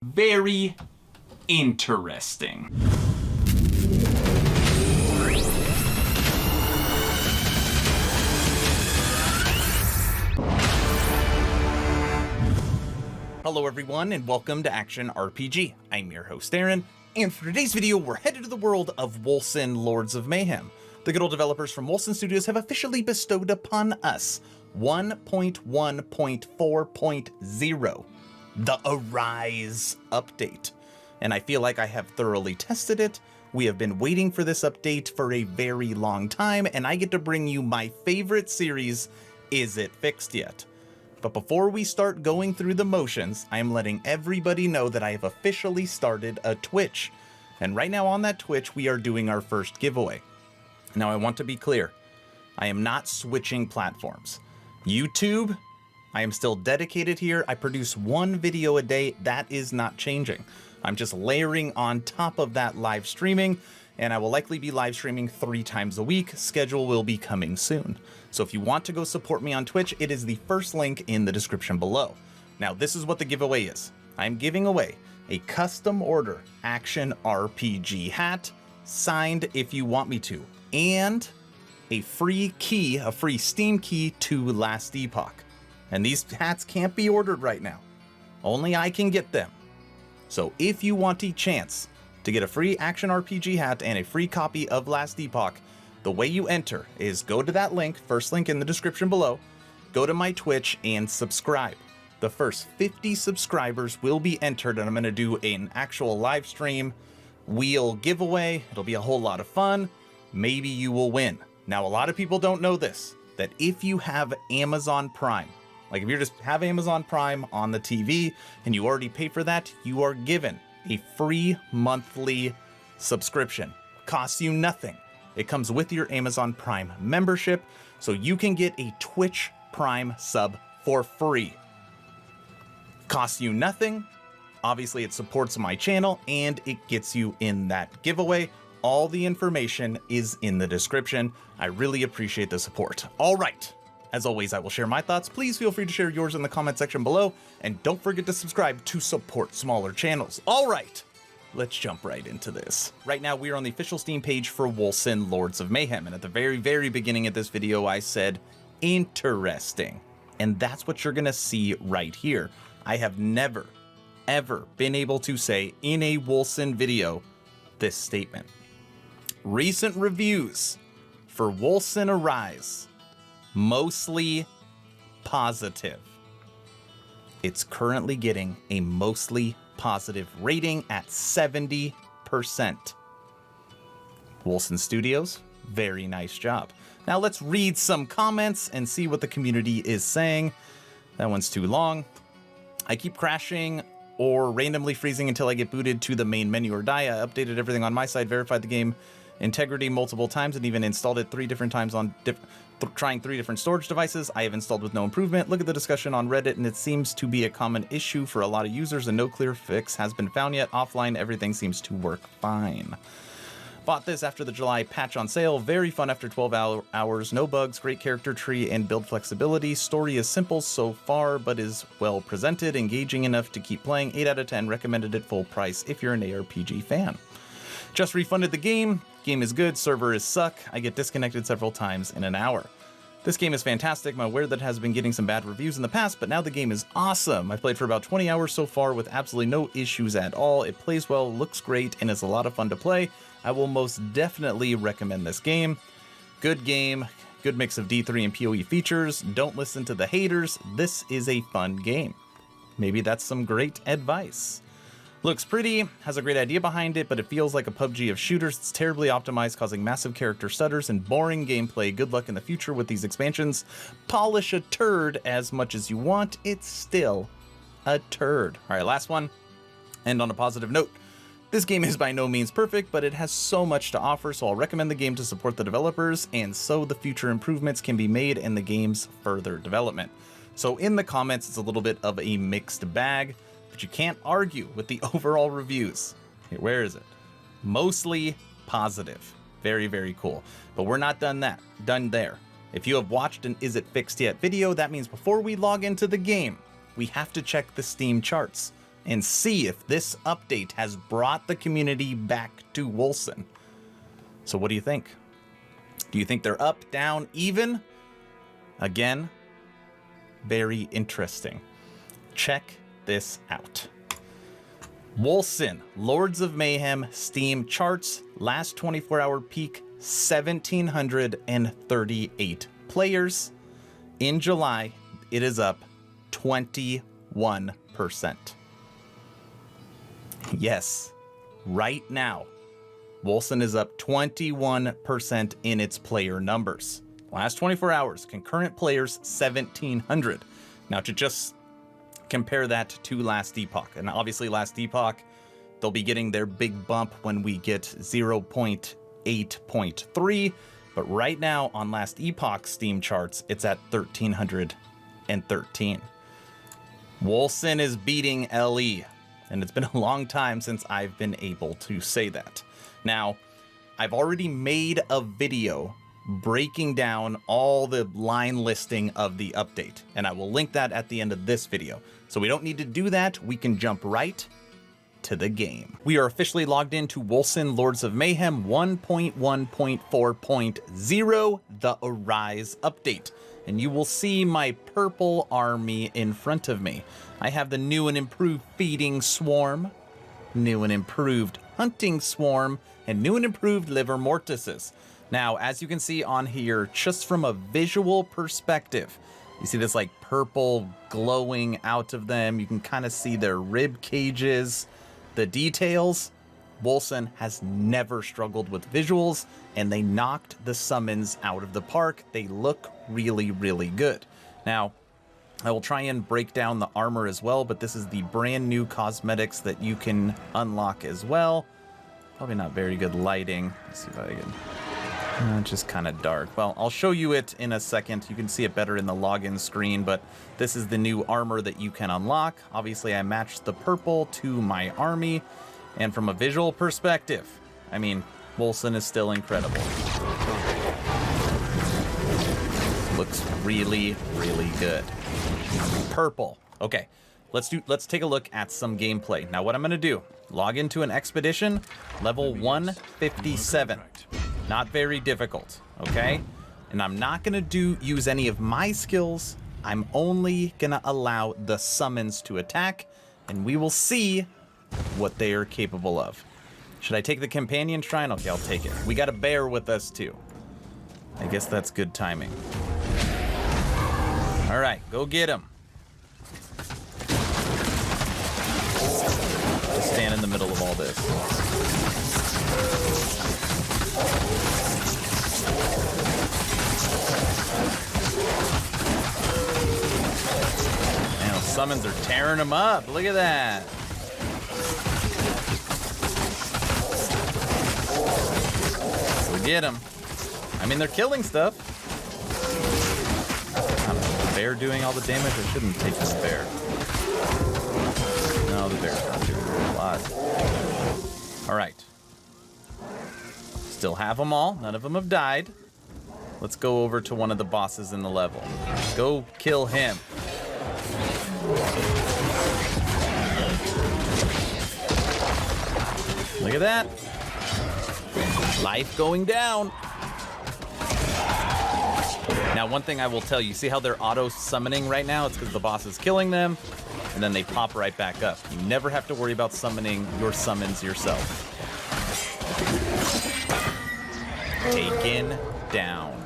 Very interesting. Hello everyone and welcome to Action RPG. I'm your host Aaron, and for today's video we're headed to the world of Wolcen, Lords of Mayhem. The good old developers from Wolcen Studios have officially bestowed upon us 1.1.4.0, the Arise update. And I feel like I have thoroughly tested it. We have been waiting for this update for a very long time, and I get to bring you my favorite series, Is It Fixed Yet? But before we start going through the motions, I am letting everybody know that I have officially started a Twitch. And right now on that Twitch, we are doing our first giveaway. Now I want to be clear, I am not switching platforms. YouTube, I am still dedicated here. I produce one video a day. That is not changing. I'm just layering on top of that live streaming, and I will likely be live streaming 3 times a week. Schedule will be coming soon. So if you want to go support me on Twitch, it is the first link in the description below. Now this is what the giveaway is. I'm giving away a custom order Action RPG hat, signed if you want me to, and a free key, a free Steam key to Last Epoch. And these hats can't be ordered right now. Only I can get them. So if you want a chance to get a free Action RPG hat and a free copy of Last Epoch, the way you enter is go to that link, first link in the description below, go to my Twitch and subscribe. The first 50 subscribers will be entered, and I'm going to do an actual live stream wheel giveaway. It'll be a whole lot of fun. Maybe you will win. Now, a lot of people don't know this, that if you have Amazon Prime, like if you just have Amazon Prime on the TV and you already pay for that, you are given a free monthly subscription. Costs you nothing. It comes with your Amazon Prime membership, so you can get a Twitch Prime sub for free. Costs you nothing. Obviously, it supports my channel and it gets you in that giveaway. All the information is in the description. I really appreciate the support. All right. As always, I will share my thoughts. Please feel free to share yours in the comment section below, and don't forget to subscribe to support smaller channels. All right. Let's jump right into this. Right now, we are on the official Steam page for Wolcen, Lords of Mayhem. And at the very, very beginning of this video, I said, interesting. And that's what you're gonna see right here. I have never, ever been able to say in a Wolcen video this statement. Recent reviews for Wolcen Arise, mostly positive. It's currently getting a mostly positive rating at 70%. Wolcen Studios, very nice job. Now let's read some comments and see what the community is saying. That one's too long. I keep crashing or randomly freezing until I get booted to the main menu or die. I updated everything on my side, verified the game integrity multiple times, and even installed it 3 different times on trying 3 different storage devices. I have installed with no improvement. Look at the discussion on Reddit, and it seems to be a common issue for a lot of users, and no clear fix has been found yet. Offline, everything seems to work fine. Bought this after the July patch on sale. Very fun after 12 hours. No bugs, great character tree, and build flexibility. Story is simple so far, but is well presented, engaging enough to keep playing. 8 out of 10. Recommended at full price if you're an ARPG fan. Just refunded the game. Game is good, server is suck. I get disconnected several times in an hour. This game is fantastic. I'm aware that it has been getting some bad reviews in the past, but now the game is awesome. I've played for about 20 hours so far with absolutely no issues at all. It plays well, looks great, and is a lot of fun to play. I will most definitely recommend this game. Good game, good mix of D3 and PoE features. Don't listen to the haters. This is a fun game. Maybe that's some great advice. Looks pretty, has a great idea behind it, but it feels like a PUBG of shooters. It's terribly optimized, causing massive character stutters and boring gameplay. Good luck in the future with these expansions. Polish a turd as much as you want. It's still a turd. All right, last one. End on a positive note. This game is by no means perfect, but it has so much to offer, so I'll recommend the game to support the developers, and so the future improvements can be made in the game's further development. So in the comments, it's a little bit of a mixed bag, but you can't argue with the overall reviews. Here, where is it? Mostly positive. Very, very cool. But we're not done there. If you have watched an Is It Fixed Yet video, that means before we log into the game, we have to check the Steam charts. and see if this update has brought the community back to Wolcen. So what do you think? Do you think they're up, down, even? Again, very interesting. Check this out. Wolcen, Lords of Mayhem, Steam charts, last 24-hour peak, 1,738 players. In July, it is up 21%. Yes, right now, Wolcen is up 21% in its player numbers. Last 24 hours, concurrent players, 1,700. Now, to just compare that to Last Epoch, and obviously Last Epoch, they'll be getting their big bump when we get 0.8.3, but right now on Last Epoch Steam charts, it's at 1,313. Wolcen is beating LE, and it's been a long time since I've been able to say that. Now, I've already made a video breaking down all the line listing of the update, and I will link that at the end of this video. So we don't need to do that, we can jump right to the game. We are officially logged into Wolcen Lords of Mayhem 1.1.4.0, the Arise update. And you will see my purple army in front of me. I have the new and improved feeding swarm, new and improved hunting swarm, and new and improved liver mortises. Now, as you can see on here, just from a visual perspective, you see this like purple glowing out of them. You can kind of see their rib cages, the details. Wolcen has never struggled with visuals, and they knocked the summons out of the park. They look really, really good. Now, I will try and break down the armor as well, but this is the brand new cosmetics that you can unlock as well. Probably not very good lighting. Let's see if I can... just kind of dark. Well, I'll show you it in a second. You can see it better in the login screen, but this is the new armor that you can unlock. Obviously, I matched the purple to my army, and from a visual perspective, I mean, Wolcen is still incredible. Looks really, really good. Purple. Okay, let's take a look at some gameplay. Now, what I'm gonna do, log into an expedition, level 157. Not very difficult, okay? And I'm not gonna use any of my skills. I'm only gonna allow the summons to attack, and we will see what they are capable of. Should I take the companion shrine? Okay, I'll take it. We got a bear with us too. I guess that's good timing. All right, go get him. Just stand in the middle of all this. Man, those summons are tearing them up. Look at that. So get them. I mean, they're killing stuff. I don't know, the bear doing all the damage? I shouldn't take this bear. No, the bear's not doing a lot. All right. Still have them all. None of them have died. Let's go over to one of the bosses in the level. Go kill him. Look at that. Life going down. Now, one thing I will tell you, see how they're auto-summoning right now? It's because the boss is killing them, and then they pop right back up. You never have to worry about summoning your summons yourself. Taken down.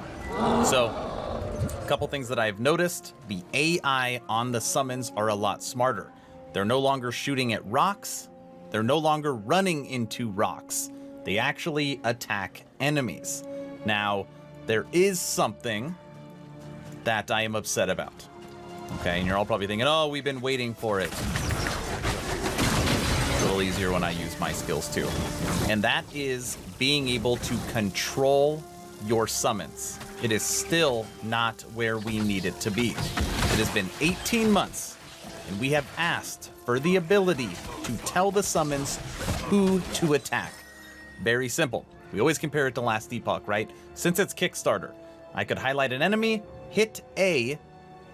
So, a couple things that I've noticed. The AI on the summons are a lot smarter. They're no longer shooting at rocks. They're no longer running into rocks. They actually attack enemies. Now, there is something that I am upset about. Okay, and you're all probably thinking, oh, we've been waiting for it. It's a little easier when I use my skills too. And that is being able to control your summons. It is still not where we need it to be. It has been 18 months, and we have asked for the ability to tell the summons who to attack. Very simple. We always compare it to Last Epoch, right? Since it's Kickstarter, I could highlight an enemy, hit A,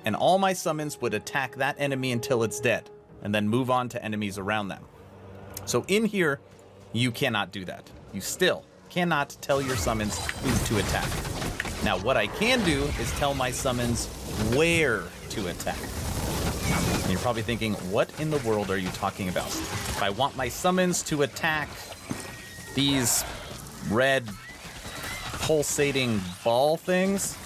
and all my summons would attack that enemy until it's dead. and then move on to enemies around them. So in here, you cannot do that. You still cannot tell your summons who to attack. Now, what I can do is tell my summons where to attack. And you're probably thinking, what in the world are you talking about? If I want my summons to attack these red pulsating ball things,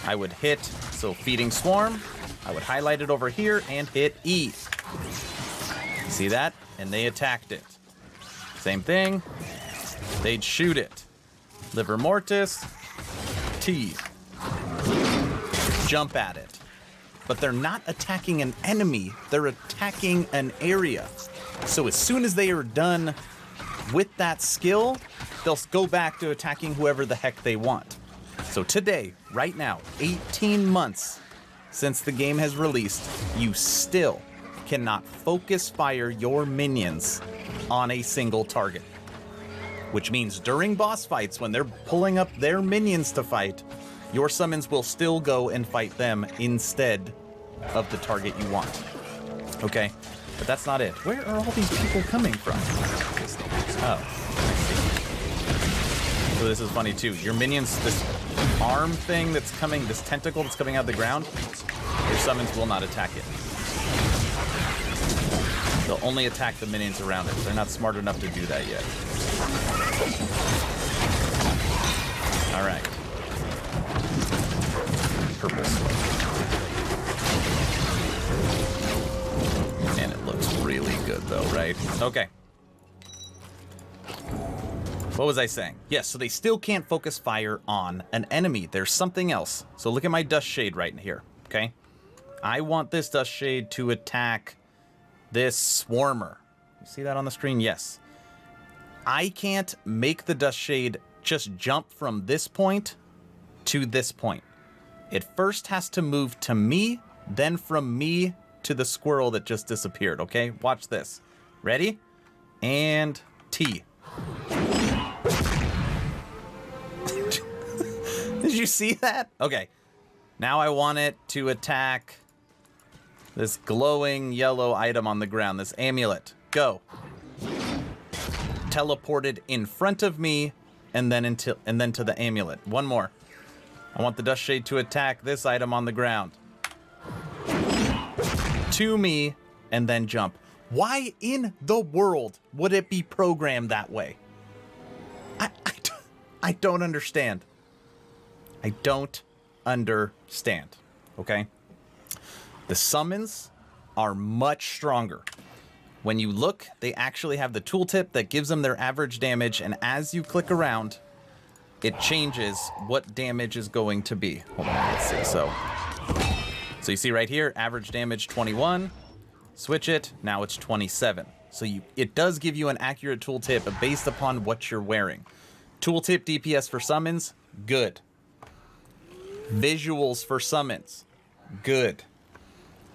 I would hit, so Feeding Swarm, I would highlight it over here and hit E. See that? And they attacked it. Same thing, they'd shoot it. Livor Mortis, T. Jump at it. But they're not attacking an enemy, they're attacking an area. So as soon as they are done with that skill, they'll go back to attacking whoever the heck they want. So today, right now, 18 months since the game has released, you still cannot focus fire your minions on a single target. Which means during boss fights, when they're pulling up their minions to fight, your summons will still go and fight them instead of the target you want. Okay, but that's not it. Where are all these people coming from? Oh. So this is funny too. Your minions, this arm thing that's coming, this tentacle that's coming out of the ground, your summons will not attack it. They'll only attack the minions around it. They're not smart enough to do that yet. All right. Purple. And it looks really good though, right? Okay. What was I saying? Yes, so they still can't focus fire on an enemy. There's something else. So look at my Dust Shade right in here, okay? I want this Dust Shade to attack this Swarmer. You see that on the screen? Yes. I can't make the Dust Shade just jump from this point to this point. It first has to move to me, then from me to the squirrel that just disappeared, okay? Watch this. Ready? And T. Did you see that? Okay. Now I want it to attack this glowing yellow item on the ground, this amulet. Go. Teleported in front of me and then to the amulet. One more. I want the Dust Shade to attack this item on the ground. To me and then jump. Why in the world would it be programmed that way? I don't understand. I don't understand, okay? The summons are much stronger. When you look, they actually have the tooltip that gives them their average damage, and as you click around, it changes what damage is going to be. Hold on, let's see. So you see right here, average damage 21. Switch it, now it's 27. So it does give you an accurate tooltip based upon what you're wearing. Tooltip DPS for summons, good. Visuals for summons, good.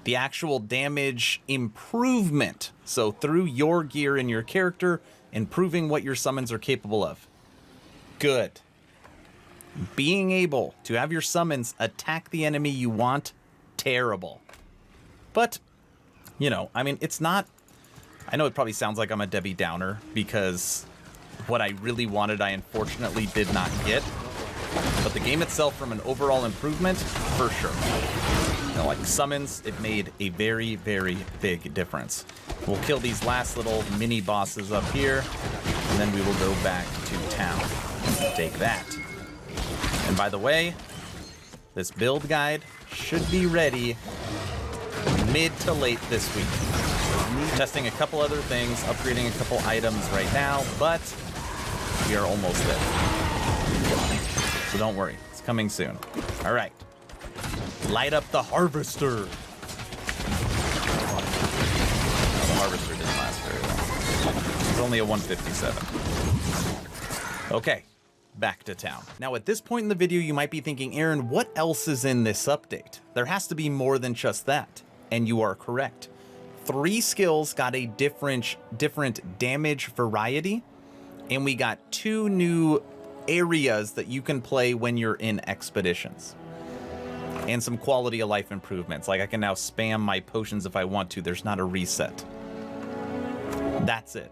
The actual damage improvement, so through your gear and your character, improving what your summons are capable of, good. Being able to have your summons attack the enemy you want, terrible. But, you know, I mean, it's not... I know it probably sounds like I'm a Debbie Downer, because what I really wanted I unfortunately did not get. But the game itself, from an overall improvement, for sure. You know, like summons, it made a very, very big difference. We'll kill these last little mini bosses up here, and then we will go back to town. Take that. And by the way, this build guide should be ready mid to late this week. Testing a couple other things, upgrading a couple items right now, but we are almost there. So don't worry, it's coming soon. All right. Light up the harvester. The harvester didn't last very long. It's only a 157. Okay, back to town. Now at this point in the video, you might be thinking, Aaron, what else is in this update? There has to be more than just that. And you are correct. 3 skills got a different damage variety, and we got 2 new areas that you can play when you're in expeditions. And some quality of life improvements, like I can now spam my potions if I want to. There's not a reset. That's it.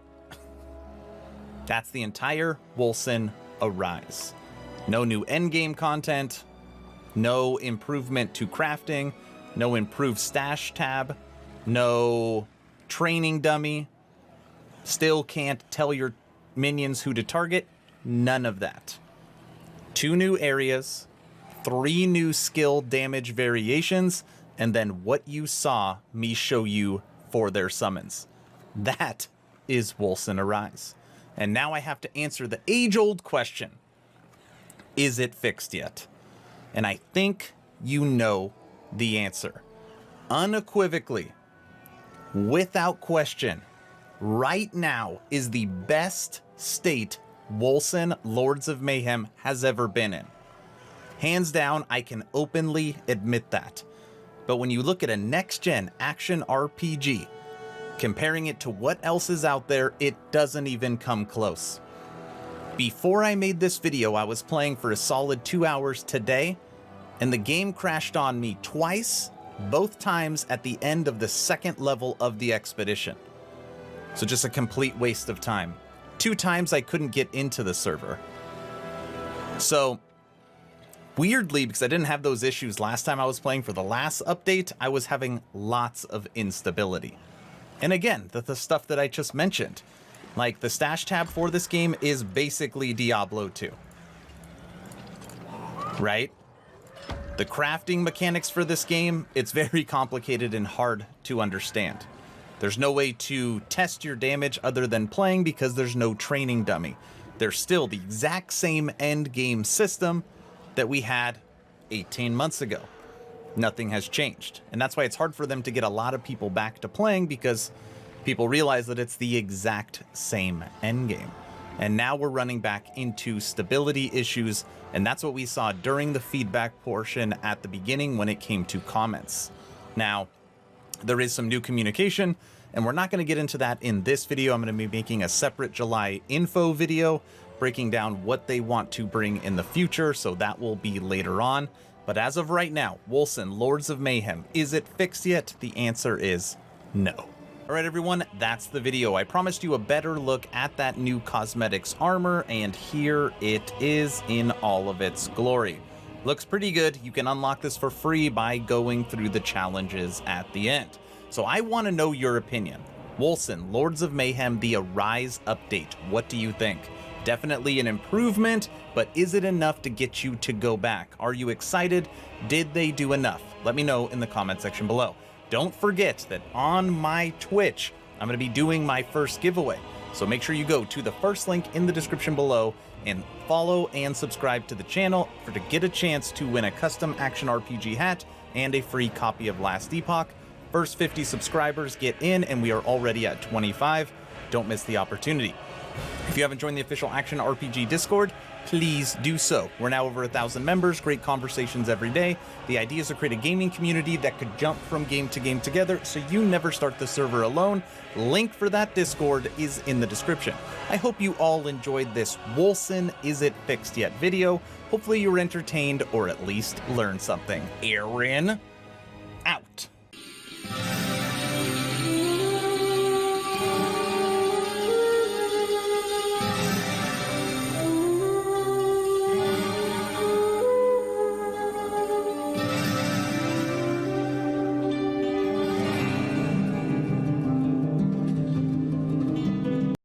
That's the entire Wolcen Arise. No new endgame content, no improvement to crafting, no improved stash tab, no training dummy, still can't tell your minions who to target, none of that. 2 new areas, 3 new skill damage variations, and then what you saw me show you for their summons. That is Wolcen Arise. And now I have to answer the age-old question. Is it fixed yet? And I think you know the answer. Unequivocally, without question, right now is the best state Wolcen Lords of Mayhem has ever been in. Hands down, I can openly admit that. But when you look at a next-gen action RPG, comparing it to what else is out there, it doesn't even come close. Before I made this video, I was playing for a solid 2 hours today, and the game crashed on me twice, both times at the end of the 2nd level of the expedition. So just a complete waste of time. 2 times I couldn't get into the server. So, weirdly, because I didn't have those issues last time I was playing for the last update, I was having lots of instability. And again, the stuff that I just mentioned, like the stash tab for this game is basically Diablo 2. Right? The crafting mechanics for this game, it's very complicated and hard to understand. There's no way to test your damage other than playing because there's no training dummy. There's still the exact same end game system that we had 18 months ago. Nothing has changed. And that's why it's hard for them to get a lot of people back to playing, because people realize that it's the exact same endgame. And now we're running back into stability issues, and that's what we saw during the feedback portion at the beginning when it came to comments. Now, there is some new communication, and we're not going to get into that in this video. I'm going to be making a separate July info video breaking down what they want to bring in the future, so that will be later on. But as of right now, Wolcen, Lords of Mayhem, is it fixed yet? The answer is no. All right, everyone, that's the video. I promised you a better look at that new cosmetics armor, and here it is in all of its glory. Looks pretty good. You can unlock this for free by going through the challenges at the end. So I want to know your opinion. Wolcen, Lords of Mayhem, the Arise update. What do you think? Definitely an improvement, but is it enough to get you to go back? Are you excited? Did they do enough? Let me know in the comment section below. Don't forget that on my Twitch, I'm going to be doing my first giveaway. So make sure you go to the first link in the description below and follow and subscribe to the channel to get a chance to win a custom action RPG hat and a free copy of Last Epoch. First 50 subscribers get in, and we are already at 25. Don't miss the opportunity. If you haven't joined the official Action RPG Discord, please do so. We're now over 1,000 members, great conversations every day. The idea is to create a gaming community that could jump from game to game together, so you never start the server alone. Link for that Discord is in the description. I hope you all enjoyed this Wolcen Is It Fixed Yet video. Hopefully you were entertained or at least learned something. Aaron?